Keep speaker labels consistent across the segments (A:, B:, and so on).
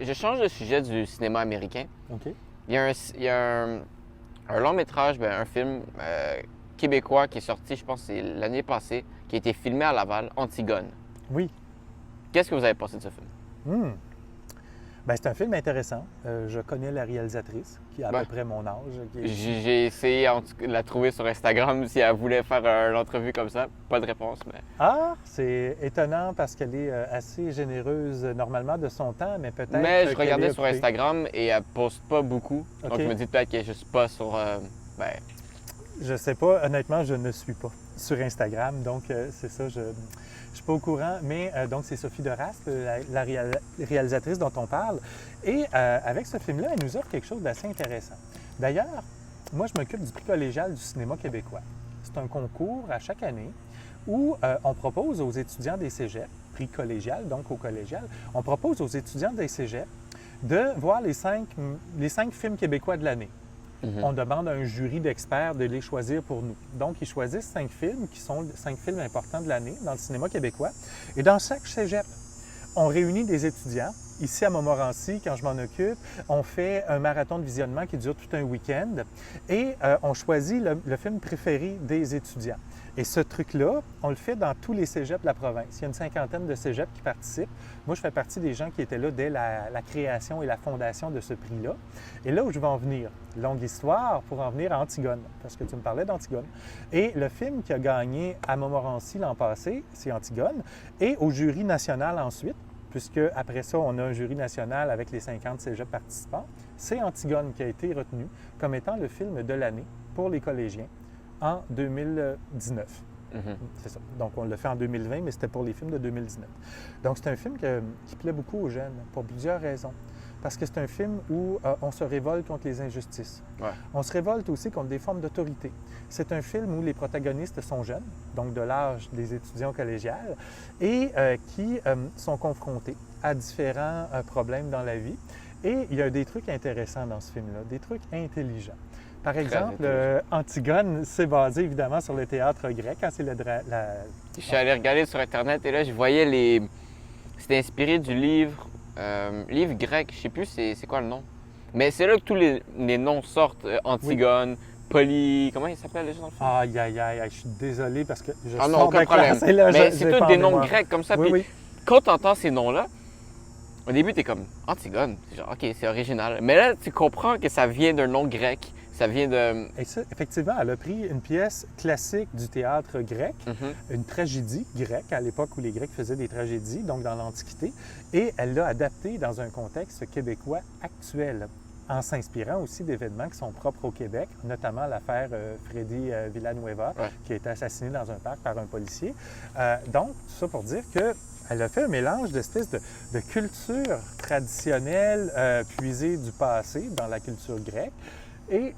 A: Je change de sujet du cinéma américain.
B: OK.
A: Il y a un long métrage, un film québécois qui est sorti, je pense, c'est l'année passée, qui a été filmé à Laval, Antigone.
B: Oui.
A: Qu'est-ce que vous avez pensé de ce film?
B: Hmm. Ben, c'est un film intéressant. Je connais la réalisatrice, qui a à
A: Ouais.
B: peu près mon âge.
A: J'ai essayé de la trouver sur Instagram si elle voulait faire l'entrevue comme ça. Pas de réponse, mais...
B: Ah, c'est étonnant parce qu'elle est assez généreuse normalement de son temps, mais peut-être.
A: Mais je
B: qu'elle
A: regardais
B: est
A: sur
B: occupée.
A: Instagram et elle poste pas beaucoup.
B: OK.
A: Donc je me dis peut-être qu'elle est juste pas sur... ben,
B: Je sais pas, honnêtement, je ne suis pas sur Instagram, donc c'est ça, je ne suis pas au courant. Mais donc, c'est Sophie Deraspe, réalisatrice dont on parle. Et avec ce film-là, elle nous offre quelque chose d'assez intéressant. D'ailleurs, moi, je m'occupe du prix collégial du cinéma québécois. C'est un concours à chaque année où on propose aux étudiants des cégeps, prix collégial, donc au collégial, on propose aux étudiants des cégeps de voir les cinq films québécois de l'année. On demande à un jury d'experts de les choisir pour nous. Donc, ils choisissent 5 films qui sont 5 films importants de l'année dans le cinéma québécois. Et dans chaque cégep, on réunit des étudiants. Ici, à Montmorency, quand je m'en occupe, on fait un marathon de visionnement qui dure tout un week-end et on choisit le film préféré des étudiants. Et ce truc-là, on le fait dans tous les cégeps de la province. Il y a une cinquantaine de cégeps qui participent. Moi, je fais partie des gens qui étaient là dès la création et la fondation de ce prix-là. Et là où je vais en venir, longue histoire pour en venir à Antigone, parce que tu me parlais d'Antigone. Et le film qui a gagné à Montmorency l'an passé, c'est Antigone, et au jury national ensuite, puisque après ça, on a un jury national avec les 50 cégeps participants, c'est Antigone qui a été retenu comme étant le film de l'année pour les collégiens en 2019. C'est ça. Donc, on l'a fait en 2020, mais c'était pour les films de 2019. Donc, c'est un film qui plaît beaucoup aux jeunes pour plusieurs raisons. Parce que c'est un film où on se révolte contre les injustices.
A: Ouais.
B: On se révolte aussi contre des formes d'autorité. C'est un film où les protagonistes sont jeunes, donc de l'âge des étudiants collégiales, et qui sont confrontés à différents problèmes dans la vie. Et il y a des trucs intéressants dans ce film-là, des trucs intelligents. Par exemple, Antigone, c'est basé évidemment sur le théâtre grec. Hein, c'est
A: Je suis allé regarder sur Internet et là, je voyais les... C'était inspiré du livre grec, je sais plus c'est quoi le nom. Mais c'est là que tous les noms sortent. Antigone, Poly... Comment il s'appelle déjà dans le film?
B: Aïe, aïe, aïe, je suis désolé parce que je
A: Ah non,
B: sors
A: aucun
B: de
A: problème.
B: classe et là,
A: Mais
B: je
A: c'est
B: l'ai
A: tous
B: pas en
A: des noms
B: mémoire.
A: grecs comme ça.
B: Oui,
A: Puis
B: oui.
A: quand tu entends ces noms-là, au début, tu es comme Antigone. C'est genre, OK, c'est original. Mais là, tu comprends que ça vient d'un nom grec. Ça vient de...
B: Et ça, effectivement, elle a pris une pièce classique du théâtre grec, une tragédie grecque, à l'époque où les Grecs faisaient des tragédies, donc dans l'Antiquité, et elle l'a adaptée dans un contexte québécois actuel, en s'inspirant aussi d'événements qui sont propres au Québec, notamment l'affaire Freddy Villanueva, qui a été assassiné dans un parc par un policier. Donc, tout ça pour dire qu'elle a fait un mélange d'espèces de culture traditionnelle puisée du passé dans la culture grecque, et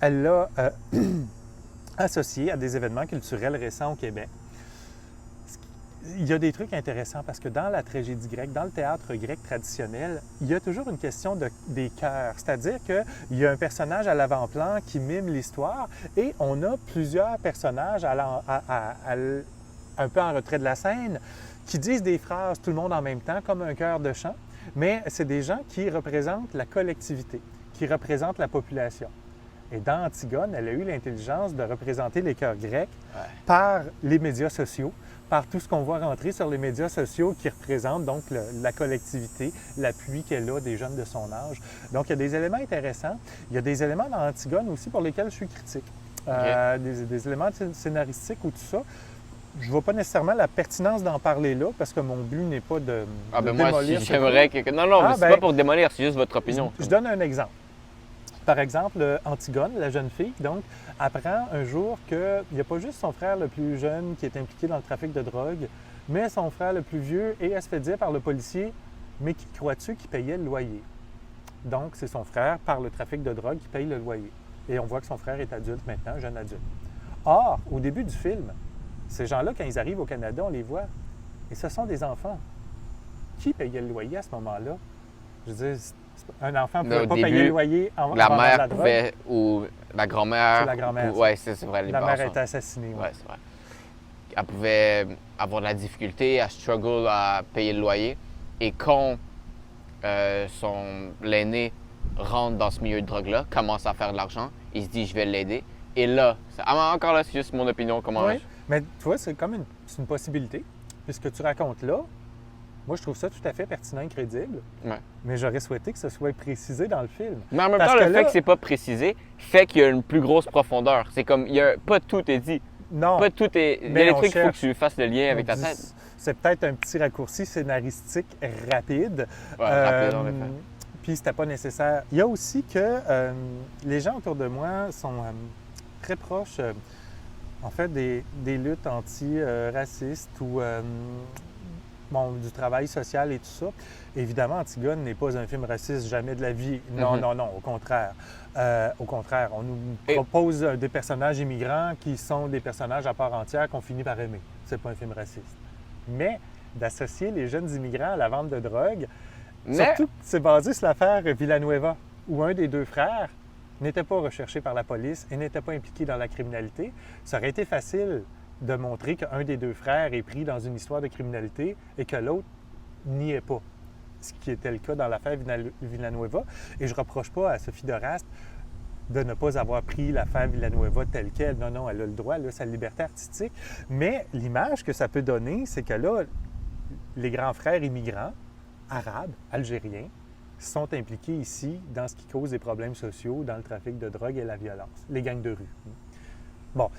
B: elle l'a associé à des événements culturels récents au Québec. Il y a des trucs intéressants parce que dans la tragédie grecque, dans le théâtre grec traditionnel, il y a toujours une question des cœurs. C'est-à-dire qu'il y a un personnage à l'avant-plan qui mime l'histoire et on a plusieurs personnages un peu en retrait de la scène qui disent des phrases tout le monde en même temps, comme un chœur de chant, mais c'est des gens qui représentent la collectivité, qui représentent la population. Et dans Antigone, elle a eu l'intelligence de représenter les chœurs grecs par les médias sociaux, par tout ce qu'on voit rentrer sur les médias sociaux qui représentent donc la collectivité, l'appui qu'elle a des jeunes de son âge. Donc, il y a des éléments intéressants. Il y a des éléments dans Antigone aussi pour lesquels je suis critique. Des éléments scénaristiques ou tout ça. Je ne vois pas nécessairement la pertinence d'en parler là, parce que mon but n'est pas de
A: moi,
B: démolir
A: si j'aimerais que... Non, mais c'est pas pour démolir, c'est juste votre opinion.
B: Je donne un exemple. Par exemple, Antigone, la jeune fille, donc, apprend un jour qu'il n'y a pas juste son frère le plus jeune qui est impliqué dans le trafic de drogue, mais son frère le plus vieux, et elle se fait dire par le policier « Mais qui crois-tu qui payait le loyer? » Donc, c'est son frère, par le trafic de drogue, qui paye le loyer. Et on voit que son frère est adulte maintenant, jeune adulte. Or, au début du film, ces gens-là, quand ils arrivent au Canada, on les voit, et ce sont des enfants. Qui payait le loyer à ce moment-là? Je veux dire, un enfant ne pouvait pas payer le loyer en
A: la
B: vendant
A: mère
B: de la drogue.
A: pouvait, ou la grand-mère...
B: C'est la grand-mère.
A: Oui, c'est vrai.
B: La mère a été assassinée.
A: Oui, c'est vrai. Elle pouvait avoir de la difficulté, à struggle à payer le loyer. Et quand l'aîné rentre dans ce milieu de drogue-là, commence à faire de l'argent, il se dit je vais l'aider. Et là, encore là, c'est juste mon opinion. Comment
B: Oui, mais tu vois, c'est comme une possibilité. Puis ce que tu racontes là, moi, je trouve ça tout à fait pertinent et crédible.
A: Ouais.
B: Mais j'aurais souhaité que ce soit précisé dans le film.
A: Mais en même
B: Parce
A: temps,
B: que
A: le
B: là-
A: fait que c'est pas précisé fait qu'il y a une plus grosse profondeur. C'est comme, pas tout est dit.
B: Non,
A: Pas tout est. Il y a
B: Mais
A: des
B: on
A: trucs qu'il faut que
B: cherche.
A: tu fasses le lien avec ta
B: on dit-
A: tête.
B: c'est peut-être un petit raccourci scénaristique rapide.
A: Ouais, rapide, en effet.
B: Puis c'était pas nécessaire. Il y a aussi que les gens autour de moi sont très proches, en fait, des luttes anti-racistes ou du travail social et tout ça. Évidemment, Antigone n'est pas un film raciste, jamais de la vie. Non,
A: Mhm.
B: non, au contraire. Au contraire, on nous
A: Et-
B: propose des personnages immigrants qui sont des personnages à part entière qu'on finit par aimer. C'est pas un film raciste. Mais d'associer les jeunes immigrants à la vente de drogue,
A: Mais
B: surtout que c'est basé sur l'affaire Villanueva, où un des deux frères n'était pas recherché par la police et n'était pas impliqué dans la criminalité. Ça aurait été facile de montrer qu'un des deux frères est pris dans une histoire de criminalité et que l'autre n'y est pas. Ce qui était le cas dans l'affaire Villanueva. Et je ne reproche pas à Sophie Dorast de ne pas avoir pris l'affaire Villanueva telle qu'elle. Non, non, elle a le droit, là, sa liberté artistique. Mais l'image que ça peut donner, c'est que là, les grands frères immigrants, arabes, algériens, sont impliqués ici dans ce qui cause des problèmes sociaux, dans le trafic de drogue et la violence, les gangs de rue. Bon,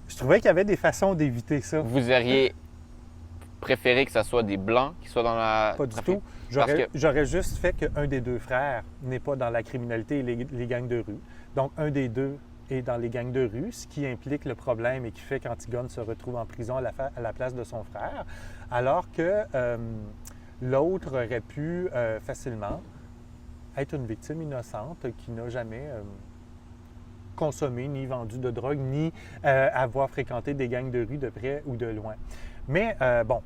B: je trouvais qu'il y avait des façons d'éviter ça.
A: vous auriez préféré que ça soit des Blancs qui soient dans la.
B: Pas du
A: trafic?
B: tout.
A: Parce que-
B: J'aurais juste fait qu'un des deux frères n'est pas dans la criminalité et les gangs de rue. Donc, un des deux est dans les gangs de rue, ce qui implique le problème et qui fait qu'Antigone se retrouve en prison à la place de son frère, alors que l'autre aurait pu facilement être une victime innocente qui n'a jamais consommé ni vendu de drogue, ni avoir fréquenté des gangs de rue de près ou de loin. Mais bon,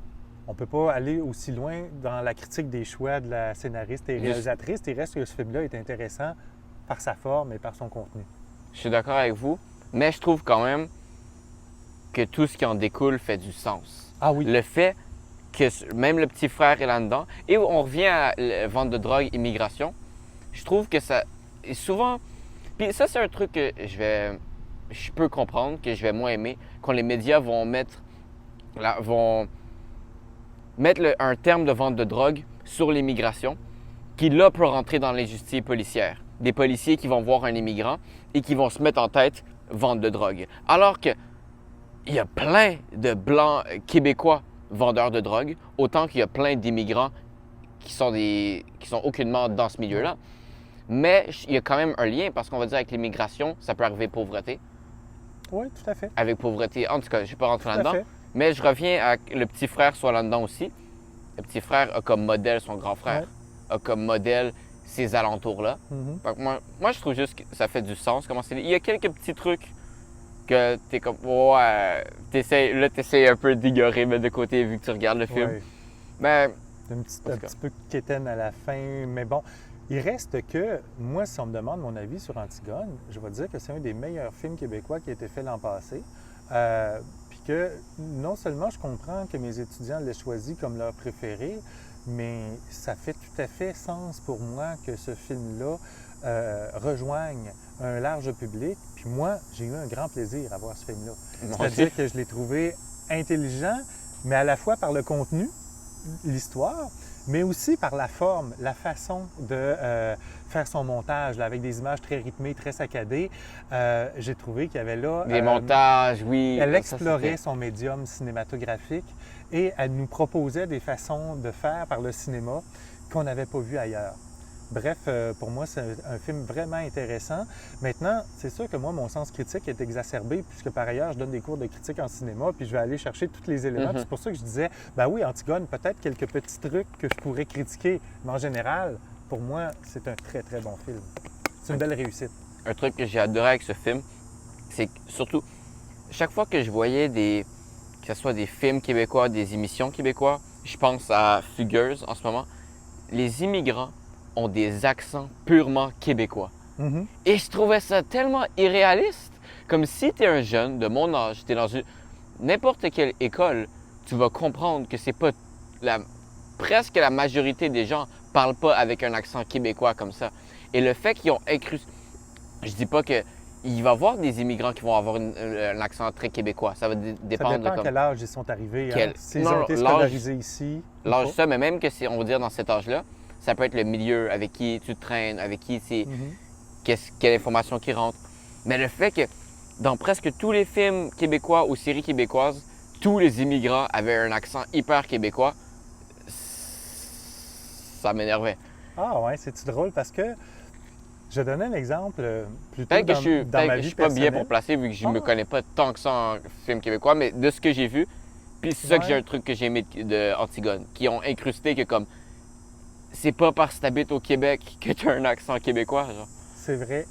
B: on ne peut pas aller aussi loin dans la critique des choix de la scénariste et réalisatrice. Il reste que ce film-là est intéressant par sa forme et par son contenu.
A: Je suis d'accord avec vous, mais je trouve quand même que tout ce qui en découle fait du sens.
B: Ah oui.
A: Le fait que même le petit frère est là-dedans, et on revient à la vente de drogue, immigration, je trouve que ça est souvent... Puis ça, c'est un truc que je peux comprendre, que je vais moins aimer, quand les médias vont mettre un terme de vente de drogue sur l'immigration, qui là peut rentrer dans l'injustice policière. Des policiers qui vont voir un immigrant et qui vont se mettre en tête vente de drogue. Alors que il y a plein de Blancs québécois vendeurs de drogue, autant qu'il y a plein d'immigrants qui sont aucunement dans ce milieu-là. Mais il y a quand même un lien, parce qu'on va dire avec l'immigration, ça peut arriver pauvreté.
B: Oui, tout à fait.
A: Avec pauvreté, en tout cas, je ne vais pas rentrer
B: Tout à
A: là-dedans.
B: fait.
A: Mais je reviens à que le petit frère soit là-dedans aussi. Le petit frère a comme modèle son grand frère, a comme modèle ces alentours-là.
B: Mhm.
A: Fait que moi, je trouve juste que ça fait du sens. Il y a quelques petits trucs que t'es comme, ouais, t'essayes un peu d'ignorer, mettre de côté vu que tu regardes le film.
B: Ouais.
A: Mais
B: Un petit peu quétaine à la fin, mais bon. Il reste que, moi, si on me demande mon avis sur Antigone, je vais dire que c'est un des meilleurs films québécois qui a été fait l'an passé. Puis que non seulement je comprends que mes étudiants l'aient choisi comme leur préféré, mais ça fait tout à fait sens pour moi que ce film-là rejoigne un large public. Puis moi, j'ai eu un grand plaisir à voir ce film-là. C'est-à-dire que je l'ai trouvé intelligent, mais à la fois par le contenu, l'histoire, mais aussi par la forme, la façon de faire son montage, là, avec des images très rythmées, très saccadées. J'ai trouvé qu'il y avait là...
A: des montages, oui.
B: Elle
A: ça,
B: explorait
A: c'était-
B: son médium cinématographique et elle nous proposait des façons de faire par le cinéma qu'on n'avait pas vu ailleurs. Bref, pour moi, c'est un film vraiment intéressant. Maintenant, c'est sûr que moi, mon sens critique est exacerbé puisque par ailleurs, je donne des cours de critique en cinéma puis je vais aller chercher tous les éléments.
A: Mhm.
B: C'est pour ça que je disais, ben oui, Antigone, peut-être quelques petits trucs que je pourrais critiquer, mais en général, pour moi, c'est un très, très bon film. C'est une belle réussite.
A: Un truc que j'ai adoré avec ce film, c'est que surtout, chaque fois que je voyais que ce soit des films québécois, des émissions québécois, je pense à Fugueuse en ce moment, les immigrants ont des accents purement québécois.
B: Mhm.
A: Et je trouvais ça tellement irréaliste. Comme si tu es un jeune de mon âge, tu es dans n'importe quelle école, tu vas comprendre que c'est pas presque la majorité des gens parlent pas avec un accent québécois comme ça. Et le fait qu'ils ont incrusté... Je dis pas que il va y avoir des immigrants qui vont avoir un accent très québécois. Ça va
B: Ça
A: dépendre
B: dépend
A: de
B: à
A: comme...
B: quel âge ils sont arrivés. Hein?
A: Quel-
B: S'ils
A: Non,
B: ont été
A: l'âge-
B: scolarisés ici. ou
A: L'âge
B: pas.
A: ça, mais même que c'est, on va dire dans cet âge-là, ça peut être le milieu avec qui tu traînes, avec qui c'est...
B: Mhm.
A: Quelle information qui rentre. Mais le fait que dans presque tous les films québécois ou séries québécoises, tous les immigrants avaient un accent hyper québécois, ça m'énervait.
B: Ah ouais, c'est drôle parce que je donnais un exemple plutôt
A: Peut-être que
B: dans,
A: je suis,
B: dans
A: peut-être
B: ma
A: que je
B: vie
A: suis pas bien
B: personnelle.
A: pour placer vu que je me
B: Ah.
A: connais pas tant que ça en film québécois, mais de ce que j'ai vu, puis c'est ça que
B: Ouais.
A: j'ai un truc que j'ai aimé de Antigone, qui ont incrusté que comme c'est pas parce que t'habites au Québec que tu as un accent québécois, genre.
B: C'est vrai.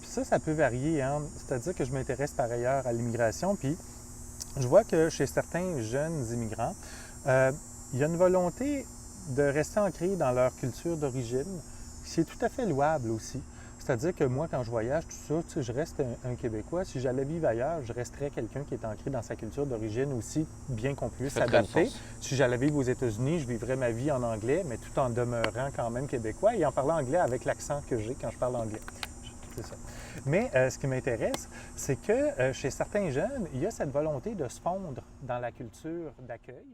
B: Puis ça peut varier. Hein? C'est-à-dire que je m'intéresse par ailleurs à l'immigration, puis je vois que chez certains jeunes immigrants, il y a une volonté de rester ancrés dans leur culture d'origine, c'est tout à fait louable aussi. C'est-à-dire que moi, quand je voyage, tout ça, tu sais, je reste un Québécois. Si j'allais vivre ailleurs, je resterais quelqu'un qui est ancré dans sa culture d'origine aussi, bien qu'on puisse
A: Ça fait très du
B: s'adapter.
A: sens.
B: Si j'allais vivre aux États-Unis, je vivrais ma vie en anglais, mais tout en demeurant quand même québécois et en parlant anglais avec l'accent que j'ai quand je parle anglais. C'est ça. Mais ce qui m'intéresse, c'est que chez certains jeunes, il y a cette volonté de se fondre dans la culture d'accueil.